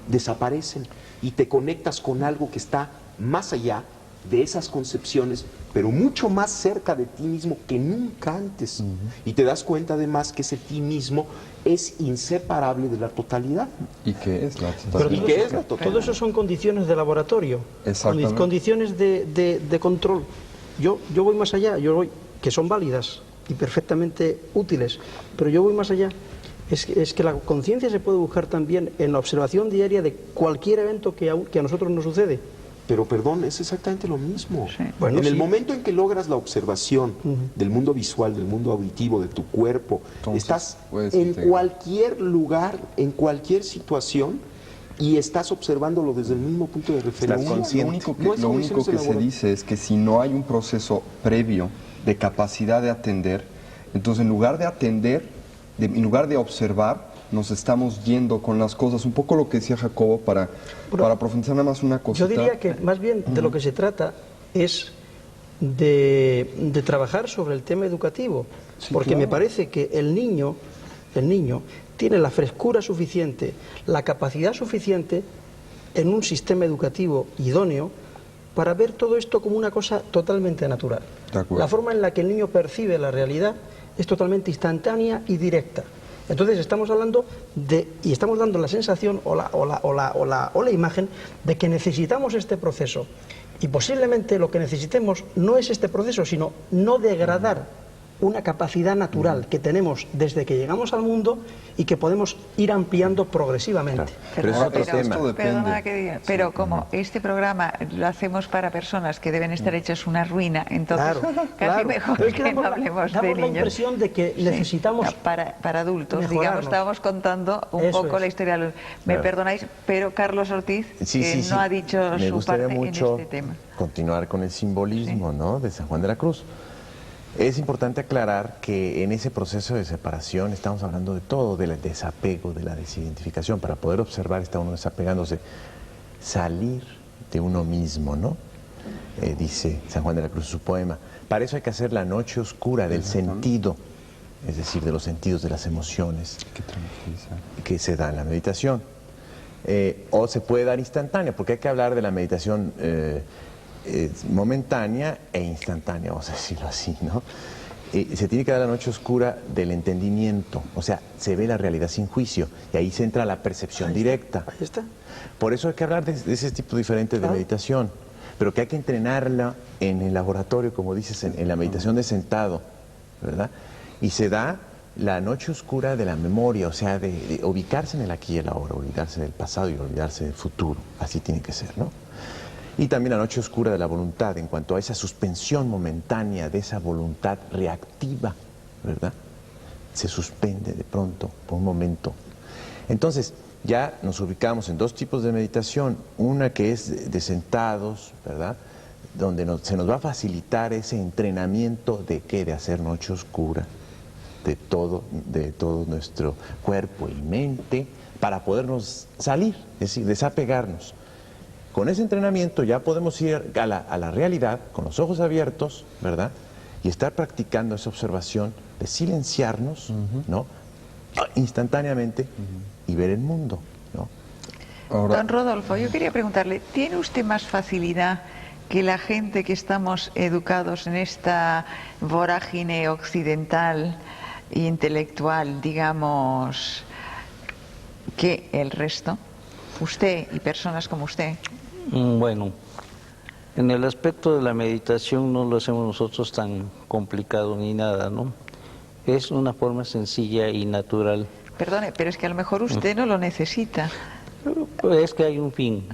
desaparecen y te conectas con algo que está más allá de esas concepciones, pero mucho más cerca de ti mismo que nunca antes. Y te das cuenta además que ese ti mismo es inseparable de la totalidad. ¿Y qué es la Pero ¿Y qué es la totalidad? todo eso son condiciones de laboratorio, Exactamente. condiciones de control. Yo voy más allá, que son válidas y perfectamente útiles, pero yo voy más allá. Es que la conciencia se puede buscar también en la observación diaria de cualquier evento que a nosotros nos sucede. Pero perdón, es exactamente lo mismo. Sí. Bueno, en el sí. momento en que logras la observación del mundo visual, del mundo auditivo, de tu cuerpo, Entonces, estás puedes en integrar. cualquier lugar, en cualquier situación, y estás observándolo desde el mismo punto de referencia. consciente. Lo único que, No es lo condiciones único que de se laboratorio. dice es que si no hay un proceso previo de capacidad de atender, entonces en lugar de atender, en lugar de observar, nos estamos yendo con las cosas. Un poco lo que decía Jacobo para profundizar nada más una cosita. Yo diría que más bien de lo que se trata es de trabajar sobre el tema educativo, Sí, porque claro. me parece que el niño tiene la frescura suficiente, la capacidad suficiente en un sistema educativo idóneo para ver todo esto como una cosa totalmente natural. De acuerdo. La forma en la que el niño percibe la realidad es totalmente instantánea y directa. Entonces estamos hablando y estamos dando la sensación o la imagen de que necesitamos este proceso. Y posiblemente lo que necesitemos no es este proceso, sino no degradar una capacidad natural que tenemos desde que llegamos al mundo y que podemos ir ampliando progresivamente. Pero es Perdona, otro tema. Esto depende. Perdona que diga, pero como este programa lo hacemos para personas que deben estar hechas una ruina, entonces casi mejor Pero es que, damos no hablemos damos de la niños. impresión de que Sí, necesitamos para adultos, digamos, mejorarnos. estábamos contando un Eso poco es. la historia. Me Claro. perdonáis, pero Carlos Ortiz no ha dicho Me su gustaría parte mucho en este tema. continuar con el simbolismo, ¿no?, de San Juan de la Cruz. Es importante aclarar que en ese proceso de separación estamos hablando de todo, del desapego, de la desidentificación. Para poder observar está uno desapegándose, salir de uno mismo, ¿no? Dice San Juan de la Cruz en su poema. Para eso hay que hacer la noche oscura del sentido, es decir, de los sentidos, de las emociones que se da en la meditación. O se puede dar instantánea, porque hay que hablar de la meditación momentánea e instantánea, vamos a decirlo así, ¿no? Se tiene que dar la noche oscura del entendimiento, o sea, se ve la realidad sin juicio, y ahí se entra la percepción directa. Ahí está. Por eso hay que hablar de ese tipo diferente de meditación, pero que hay que entrenarla en el laboratorio, como dices, en la meditación de sentado, ¿verdad? Y se da la noche oscura de la memoria, o sea, de ubicarse en el aquí y el ahora, olvidarse del pasado y olvidarse del futuro, así tiene que ser, ¿no? Y también la noche oscura de la voluntad, en cuanto a esa suspensión momentánea de esa voluntad reactiva, ¿verdad? se suspende de pronto, por un momento. Entonces, ya nos ubicamos en dos tipos de meditación, una que es de sentados, ¿verdad?, donde se nos va a facilitar ese entrenamiento de ¿qué? De hacer noche oscura, de todo nuestro cuerpo y mente, para podernos salir, es decir, desapegarnos. Con ese entrenamiento ya podemos ir a la realidad, con los ojos abiertos, ¿verdad?, y estar practicando esa observación de silenciarnos, ¿no?, instantáneamente, y ver el mundo, ¿no? Ahora, Don Rodolfo, yo quería preguntarle, ¿tiene usted más facilidad que la gente que estamos educados en esta vorágine occidental e intelectual, digamos, que el resto? Usted y personas como usted. Bueno, en el aspecto de la meditación no lo hacemos nosotros tan complicado ni nada, ¿no? Es una forma sencilla y natural. Perdone, pero es que a lo mejor usted no lo necesita. Es que hay un fin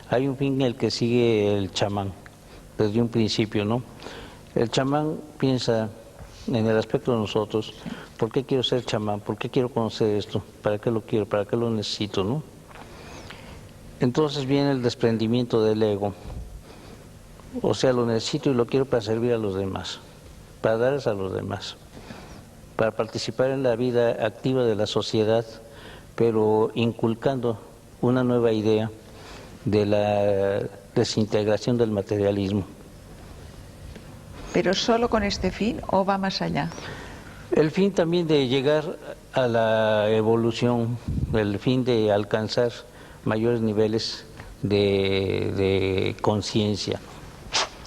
en el que sigue el chamán, desde un principio, ¿no? El chamán piensa en el aspecto de nosotros, ¿por qué quiero ser chamán? ¿Por qué quiero conocer esto? ¿Para qué lo quiero? ¿Para qué lo necesito, no? Entonces viene el desprendimiento del ego, o sea, lo necesito y lo quiero para servir a los demás, para darles a los demás, para participar en la vida activa de la sociedad, pero inculcando una nueva idea de la desintegración del materialismo. ¿Pero solo con este fin o va más allá? El fin también de llegar a la evolución, el fin de alcanzar mayores niveles de conciencia,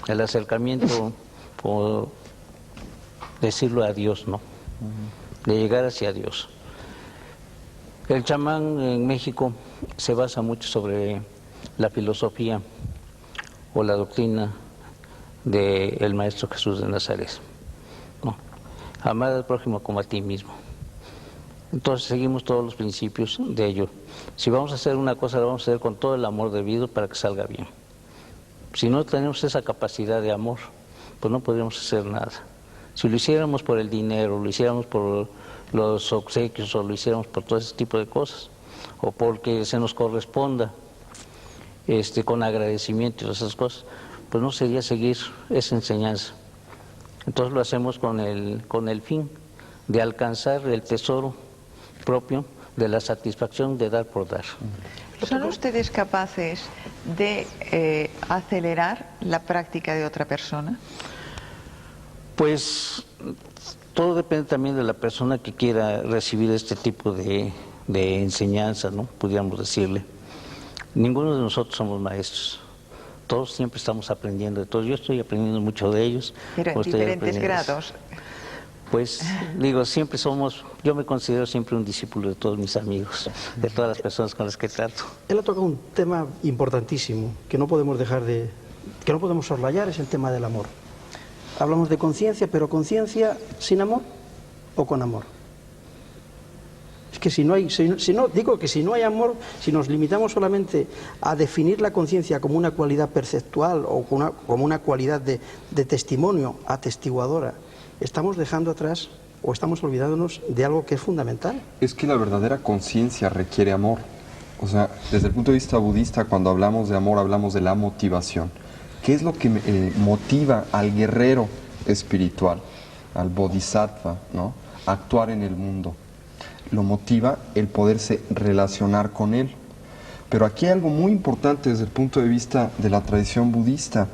el acercamiento, como decirlo, a Dios, ¿no? De llegar hacia Dios. El chamán en México se basa mucho sobre la filosofía o la doctrina del Maestro Jesús de Nazaret, ¿no? Amar al prójimo como a ti mismo. Entonces seguimos todos los principios de ello. Si vamos a hacer una cosa, la vamos a hacer con todo el amor debido para que salga bien. Si no tenemos esa capacidad de amor, pues no podríamos hacer nada. Si lo hiciéramos por el dinero, lo hiciéramos por los obsequios, o lo hiciéramos por todo ese tipo de cosas, o porque se nos corresponda con agradecimiento y esas cosas, pues no sería seguir esa enseñanza. Entonces lo hacemos con el fin de alcanzar el tesoro propio de la satisfacción de dar por dar. ¿Son ustedes capaces de acelerar la práctica de otra persona? Pues todo depende también de la persona que quiera recibir este tipo de enseñanza, ¿no? Pudiéramos decirle. Ninguno de nosotros somos maestros. Todos siempre estamos aprendiendo de todos. Yo estoy aprendiendo mucho de ellos. Pero en diferentes grados. Pues digo, siempre somos, yo me considero siempre un discípulo de todos mis amigos, de todas las personas con las que trato. Él ha tocado un tema importantísimo que no podemos que no podemos soslayar, es el tema del amor. Hablamos de conciencia, pero conciencia sin amor o con amor. Es que si no hay amor, si nos limitamos solamente a definir la conciencia como una cualidad perceptual o como una cualidad de testimonio atestiguadora, estamos dejando atrás o estamos olvidándonos de algo que es fundamental. es que la verdadera conciencia requiere amor. O sea, desde el punto de vista budista, cuando hablamos de amor, hablamos de la motivación. ¿Qué es lo que motiva al guerrero espiritual, al bodhisattva, ¿no?, a actuar en el mundo? Lo motiva el poderse relacionar con él. Pero aquí hay algo muy importante desde el punto de vista de la tradición budista,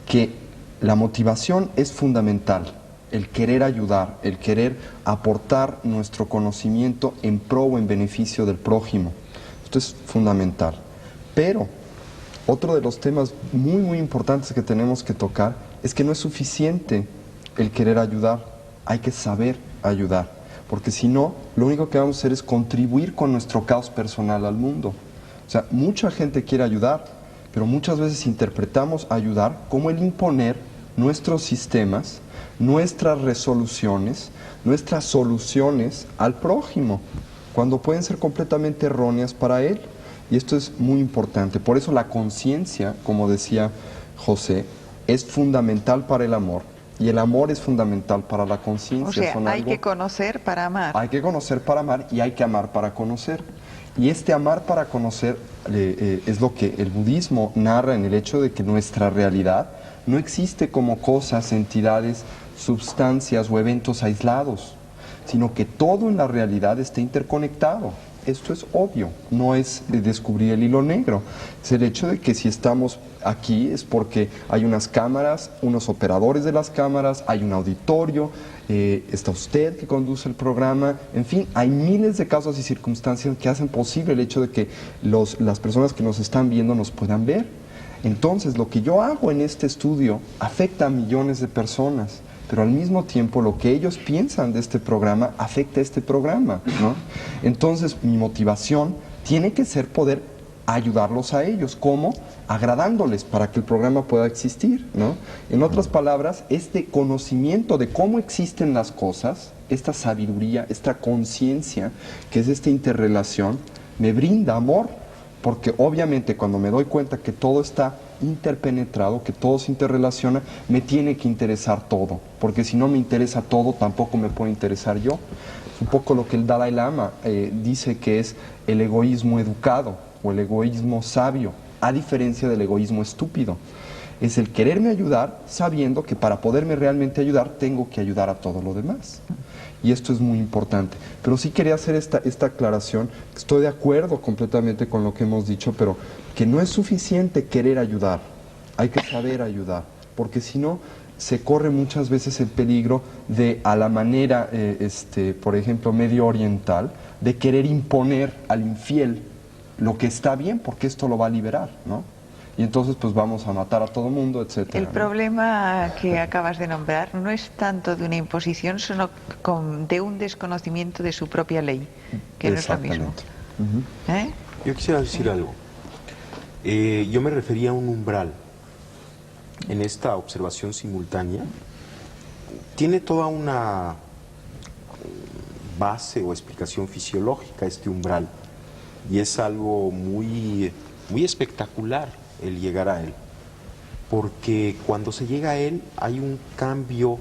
que la motivación es fundamental, el querer ayudar, el querer aportar nuestro conocimiento en pro o en beneficio del prójimo. Esto es fundamental. Pero otro de los temas muy, muy importantes que tenemos que tocar es que no es suficiente el querer ayudar, hay que saber ayudar. Porque si no, lo único que vamos a hacer es contribuir con nuestro caos personal al mundo. O sea, mucha gente quiere ayudar, pero muchas veces interpretamos ayudar como el imponer nuestros sistemas, nuestras resoluciones, nuestras soluciones al prójimo, cuando pueden ser completamente erróneas para él. Y esto es muy importante. Por eso la conciencia, como decía José, es fundamental para el amor. Y el amor es fundamental para la conciencia. O sea, hay que conocer para amar. Hay que conocer para amar y hay que amar para conocer. Y este amar para conocer es lo que el budismo narra en el hecho de que nuestra realidad no existe como cosas, entidades, sustancias o eventos aislados, sino que todo en la realidad está interconectado. Esto es obvio, no es descubrir el hilo negro. Es el hecho de que si estamos aquí es porque hay unas cámaras, unos operadores de las cámaras, hay un auditorio, está usted que conduce el programa, en fin, hay miles de causas y circunstancias que hacen posible el hecho de que las personas que nos están viendo nos puedan ver. Entonces, lo que yo hago en este estudio afecta a millones de personas, pero al mismo tiempo lo que ellos piensan de este programa afecta a este programa, ¿no? Entonces, mi motivación tiene que ser poder ayudarlos a ellos, ¿cómo? Agradándoles para que el programa pueda existir, ¿no? En otras palabras, este conocimiento de cómo existen las cosas, esta sabiduría, esta conciencia, que es esta interrelación, me brinda amor, porque obviamente cuando me doy cuenta que todo está interpenetrado, que todo se interrelaciona, me tiene que interesar todo, porque si no me interesa todo, tampoco me puede interesar yo. Es un poco lo que el Dalai Lama dice que es el egoísmo educado o el egoísmo sabio, a diferencia del egoísmo estúpido. Es el quererme ayudar sabiendo que para poderme realmente ayudar tengo que ayudar a todo lo demás. Y esto es muy importante. Pero sí quería hacer esta aclaración. Estoy de acuerdo completamente con lo que hemos dicho, pero que no es suficiente querer ayudar. Hay que saber ayudar, porque si no, se corre muchas veces el peligro de, a la manera, por ejemplo, medio oriental, de querer imponer al infiel lo que está bien, porque esto lo va a liberar, ¿no? Y entonces pues vamos a matar a todo mundo, etcétera. El problema que acabas de nombrar no es tanto de una imposición, sino de un desconocimiento de su propia ley, que no es lo mismo. ¿Eh? Yo quisiera decir algo. Yo me refería a un umbral. En esta observación simultánea tiene toda una base o explicación fisiológica este umbral, y es algo muy espectacular el llegar a él, porque cuando se llega a él hay un cambio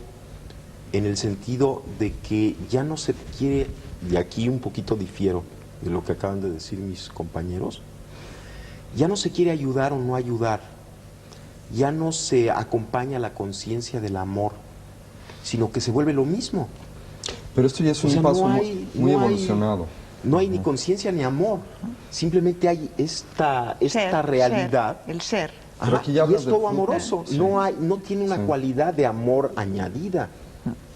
en el sentido de que ya no se quiere, y aquí un poquito difiero de lo que acaban de decir mis compañeros, ya no se quiere ayudar o no ayudar, ya no se acompaña la conciencia del amor, sino que se vuelve lo mismo. Pero esto ya es un paso muy evolucionado. No hay ni conciencia ni amor, simplemente hay esta realidad. El ser. Ajá, Pero aquí ya y es hablas todo de amoroso, sí. no tiene una cualidad de amor añadida,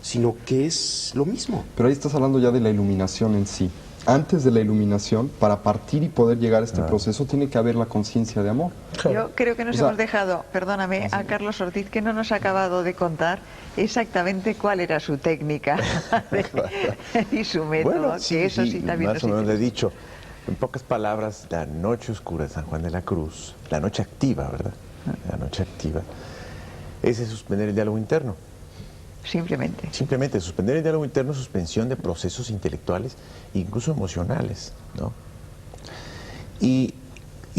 sino que es lo mismo. Pero ahí estás hablando ya de la iluminación en sí. Antes de la iluminación, para partir y poder llegar a este proceso, tiene que haber la conciencia de amor. Yo creo que nos hemos dejado, perdóname, a Carlos Ortiz, que no nos ha acabado de contar exactamente cuál era su técnica y su método, Bueno, que eso sí también más o menos le he dicho. En pocas palabras, la noche oscura de San Juan de la Cruz, la noche activa, ¿verdad? La noche activa, es suspender el diálogo interno. Simplemente. Simplemente suspender el diálogo interno, suspensión de procesos intelectuales, incluso emocionales, ¿no? Y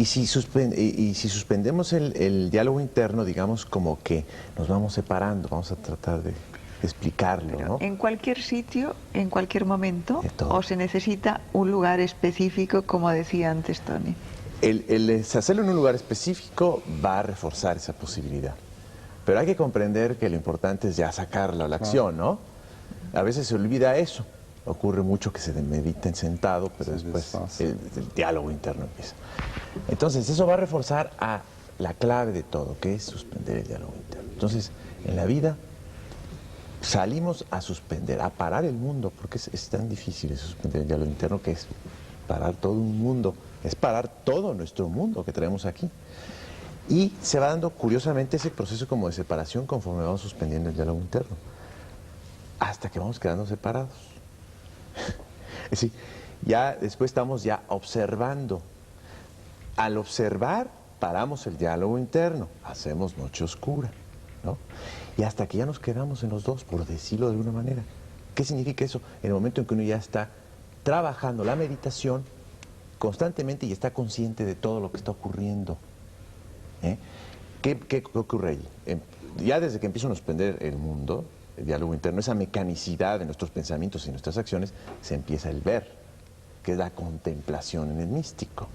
si suspendemos el diálogo interno, digamos como que nos vamos separando, vamos a tratar de explicarlo, ¿no? En cualquier sitio, en cualquier momento, De todo. o se necesita un lugar específico, como decía antes Tony. El hacerlo en un lugar específico va a reforzar esa posibilidad. Pero hay que comprender que lo importante es ya sacarlo a la acción, ¿no? A veces se olvida eso. Ocurre mucho que se mediten sentado, pero después el diálogo interno empieza. Entonces, eso va a reforzar a la clave de todo, que es suspender el diálogo interno. Entonces, en la vida salimos a suspender, a parar el mundo, porque es tan difícil eso, suspender el diálogo interno, que es parar todo un mundo, es parar todo nuestro mundo que traemos aquí. Y se va dando, curiosamente, ese proceso como de separación conforme vamos suspendiendo el diálogo interno, hasta que vamos quedando separados. Es decir, ya después estamos ya observando. Al observar, paramos el diálogo interno, hacemos noche oscura, ¿no? Y hasta que ya nos quedamos en los dos, por decirlo de alguna manera. ¿Qué significa eso? En el momento en que uno ya está trabajando la meditación constantemente y está consciente de todo lo que está ocurriendo. ¿Qué ocurre allí? Ya desde que empieza a suspender el mundo, el diálogo interno, esa mecanicidad de nuestros pensamientos y nuestras acciones, se empieza el ver, que es la contemplación en el místico.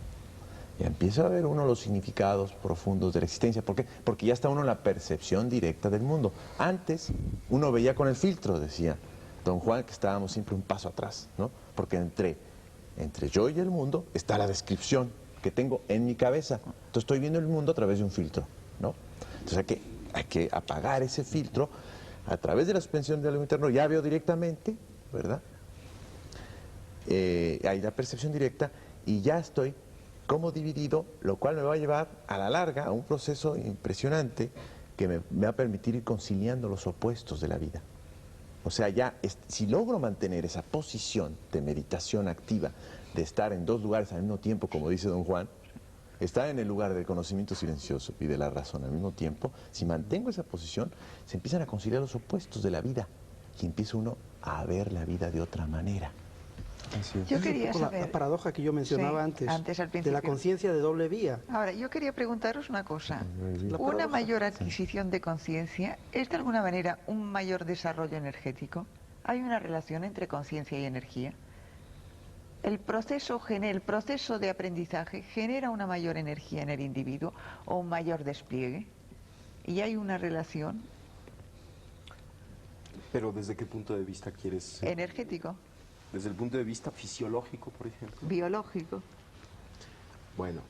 Y empieza a ver uno los significados profundos de la existencia. ¿Por qué? Porque ya está uno en la percepción directa del mundo. Antes uno veía con el filtro, decía don Juan, que estábamos siempre un paso atrás, ¿no? Porque entre yo y el mundo está la descripción que tengo en mi cabeza. Entonces estoy viendo el mundo a través de un filtro, ¿no? Entonces hay que apagar ese filtro a través de la suspensión del diálogo interno. Ya veo directamente, ¿verdad? Hay la percepción directa y ya estoy como dividido, lo cual me va a llevar a la larga a un proceso impresionante que me va a permitir ir conciliando los opuestos de la vida. O sea, si logro mantener esa posición de meditación activa, de estar en dos lugares al mismo tiempo, como dice don Juan, estar en el lugar del conocimiento silencioso y de la razón al mismo tiempo, si mantengo esa posición, se empiezan a conciliar los opuestos de la vida y empieza uno a ver la vida de otra manera. Así es. Yo Esa es un quería poco saber... la paradoja que yo mencionaba Sí, antes, al de la principio. conciencia de doble vía. Ahora, yo quería preguntaros una cosa. La ¿Una paradoja. mayor adquisición de conciencia es de alguna manera un mayor desarrollo energético? ¿Hay una relación entre conciencia y energía? ¿El proceso de aprendizaje genera una mayor energía en el individuo o un mayor despliegue? ¿Y hay una relación Pero ¿desde qué punto de vista quieres? energético, Desde el punto de vista fisiológico, por ejemplo. biológico? Bueno,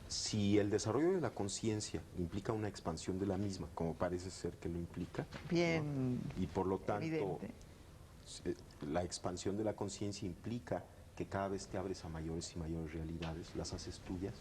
si el desarrollo de la conciencia implica una expansión de la misma, como parece ser que lo implica, Bien, ¿no? Y por lo tanto, evidente. la expansión de la conciencia implica que cada vez te abres a mayores y mayores realidades, las haces tuyas,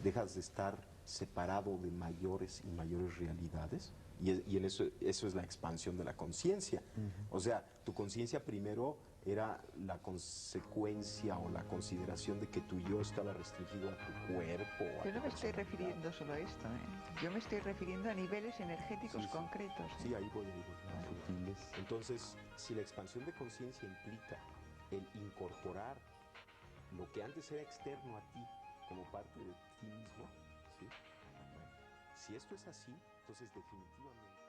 dejas de estar separado de mayores y mayores realidades, y en eso es la expansión de la conciencia. O sea, tu conciencia primero era la consecuencia o la consideración de que tu yo estaba restringido a tu cuerpo. A Yo no tu me estoy personalidad. refiriendo solo a esto, ¿eh? Yo me estoy refiriendo a niveles energéticos Sí, sí. concretos. ¿eh? Sí, ahí voy. Entonces, si la expansión de conciencia implica el incorporar lo que antes era externo a ti como parte de ti mismo, ¿sí? Bueno, si esto es así, entonces definitivamente